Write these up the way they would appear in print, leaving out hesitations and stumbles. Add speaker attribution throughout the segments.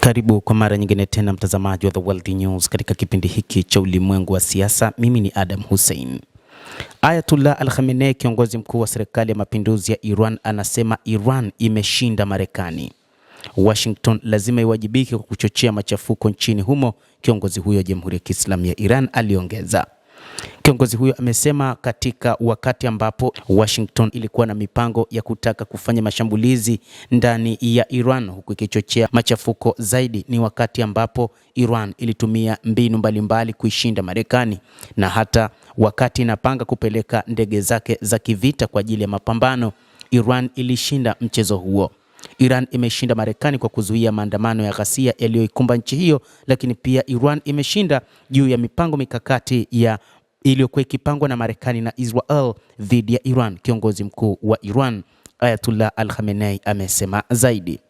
Speaker 1: Karibu kwa mara nyingine tena mtazamaji wa The World News katika kipindi hiki cha ulimwengu wa siasa. Mimi ni Adam Hussein. Ayatollah Al-Khamenei, kiongozi mkuu wa serikali ya mapinduzi ya Iran, anasema Iran imeshinda Marekani. Washington lazima iwajibike kwa kuchochea machafuko nchini humo, kiongozi huyo wa Jamhuri ya Kiislamu ya Iran aliongeza. Kiongozi huyo amesema katika wakati ambapo Washington ilikuwa na mipango ya kutaka kufanya mashambulizi ndani ya Iran huku ikichochea machafuko zaidi, ni wakati ambapo Iran ilitumia mbinu mbalimbali kuishinda Marekani, na hata wakati inapanga kupeleka ndege zake za kivita kwa ajili ya mapambano, Iran ilishinda mchezo huo. Iran imeshinda Marekani kwa kuzuia maandamano ya ghasia yaliyoikumba nchi hiyo, lakini pia Iran imeshinda juu ya mipango mikakati ya iliyokuwa ikipangwa na Marekani na Israel dhidi ya Iran. Kiongozi mkuu wa Iran Ayatollah Al-Khamenei amesema zaidi.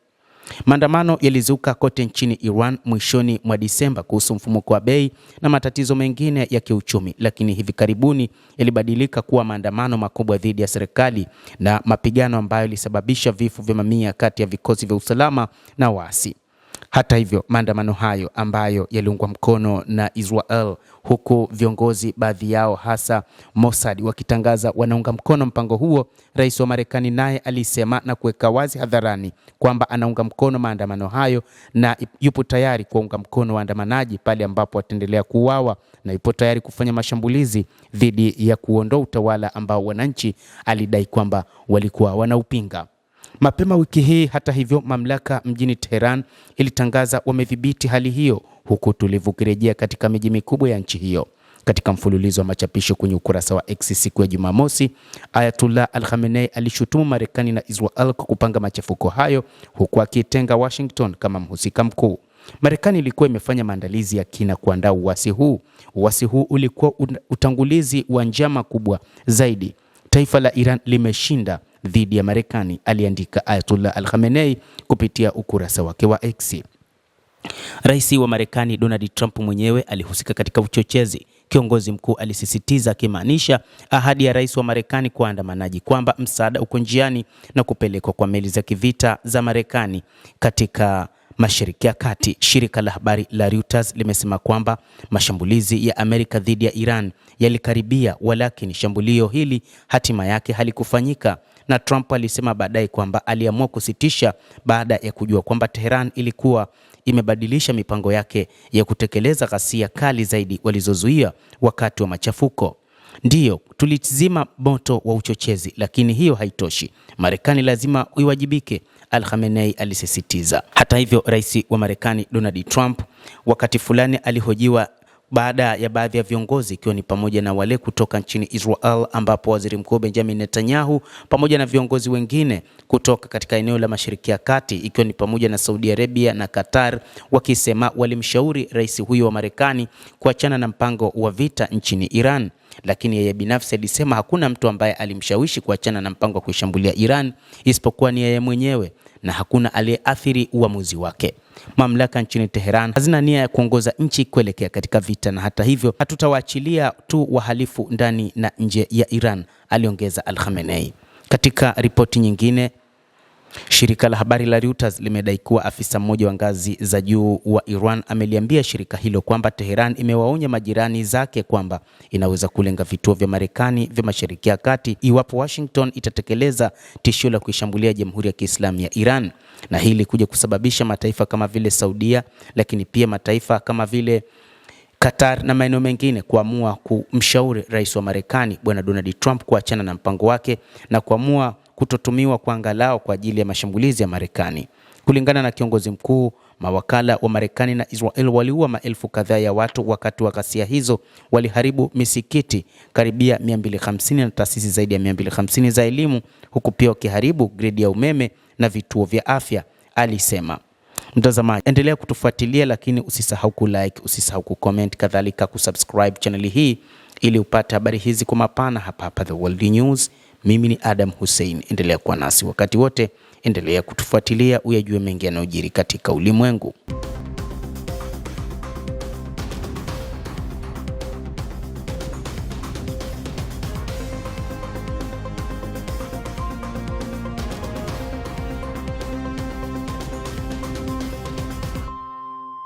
Speaker 1: Maandamano yalizuka kote nchini Iran mwishoni mwa Disemba kuhusu mfumuko wa bei na matatizo mengine ya kiuchumi, lakini hivi karibuni yalibadilika kuwa maandamano makubwa dhidi ya serikali na mapigano ambayo yalisababisha vifo vya mamia kati ya vikosi vya usalama na waasi. Hata hivyo, maandamano hayo ambayo yaliungwa mkono na Israel, huku viongozi baadhi yao hasa Mossad wakitangaza wanaunga mkono mpango huo, rais wa Marekani naye alisema na kuweka wazi hadharani kwamba anaunga mkono maandamano hayo na yupo tayari kuunga mkono waandamanaji pale ambapo wataendelea kuuawa, na yupo tayari kufanya mashambulizi dhidi ya kuondoa utawala ambao wananchi alidai kwamba walikuwa wanaupinga. Mapema wiki hii, hata hivyo, mamlaka mjini Tehran ilitangaza wamedhibiti hali hiyo, huku tulivu kirejea katika miji mikubwa ya nchi hiyo. Katika mfululizo wa machapisho kwenye ukurasa wa X siku ya Jumamosi, Ayatollah Al-Khamenei alishutumu Marekani na Israel kwa kupanga machafuko hayo, huku akitenga Washington kama mhusika mkuu. Marekani ilikuwa imefanya maandalizi ya kina kuandaa uasi huu. Uasi huu ulikuwa utangulizi wa njama kubwa zaidi. Taifa la Iran limeshinda dhidi ya Marekani, aliandika Ayatollah Al-Khamenei kupitia ukurasa wake wa X. Rais wa Marekani Donald Trump mwenyewe alihusika katika uchochezi, kiongozi mkuu alisisitiza, akimaanisha ahadi ya rais wa Marekani kwa waandamanaji kwamba msaada uko njiani na kupelekwa kwa meli za kivita za Marekani katika Mashariki ya Kati. Shirika la habari la Reuters limesema kwamba mashambulizi ya Amerika dhidi ya Iran yalikaribia, walakini shambulio hili hatima yake halikufanyika, na Trump alisema baadaye kwamba aliamua kusitisha baada ya kujua kwamba Tehran ilikuwa imebadilisha mipango yake ya kutekeleza ghasia kali zaidi walizozuia wakati wa machafuko. Ndiyo, tulizima moto wa uchochezi, lakini hiyo haitoshi. Marekani lazima iwajibike, Al-Khamenei alisisitiza. Hata hivyo, rais wa Marekani Donald Trump wakati fulani alihojiwa baada ya baadhi ya viongozi, ikiwa ni pamoja na wale kutoka nchini Israel, ambapo waziri mkuu Benjamin Netanyahu pamoja na viongozi wengine kutoka katika eneo la Mashariki ya Kati, ikiwa ni pamoja na Saudi Arabia na Qatar, wakisema walimshauri rais huyo wa Marekani kuachana na mpango wa vita nchini Iran. Lakini yeye binafsi alisema hakuna mtu ambaye alimshawishi kuachana na mpango wa kuishambulia Iran isipokuwa ni yeye mwenyewe, na hakuna aliyeathiri uamuzi wake. Mamlaka nchini Tehran hazina nia ya kuongoza nchi kuelekea katika vita, na hata hivyo hatutawaachilia tu wahalifu ndani na nje ya Iran, aliongeza Al-Khamenei. Katika ripoti nyingine, shirika la habari la Reuters limedai kuwa afisa mmoja wa ngazi za juu wa Iran ameliambia shirika hilo kwamba Tehran imewaonya majirani zake kwamba inaweza kulenga vituo vya Marekani vya Mashariki ya Kati iwapo Washington itatekeleza tishio la kuishambulia Jamhuri ya Kiislamu ya Iran, na hili kuja kusababisha mataifa kama vile Saudia, lakini pia mataifa kama vile Qatar na maeneo mengine kuamua kumshauri rais wa Marekani Bwana Donald Trump kuachana na mpango wake na kuamua kutotumiwa kwa angalau kwa ajili ya mashambulizi ya Marekani. Kulingana na kiongozi mkuu, mawakala wa Marekani na Israel waliua maelfu kadhaa ya watu wakati wa ghasia hizo, waliharibu misikiti karibia 250 na taasisi zaidi ya 250 za elimu, huku pia wakiharibu gridi ya umeme na vituo vya afya, alisema. Mtazamaji, endelea kutufuatilia, lakini usisahau kulike, usisahau kucomment, kadhalika kusubscribe channel hii ili upate habari hizi kwa mapana hapa The World News. Mimi ni Adam Hussein, endelea kuwa nasi wakati wote, endelea kutufuatilia uyajue mengi yanayojiri katika ulimwengu.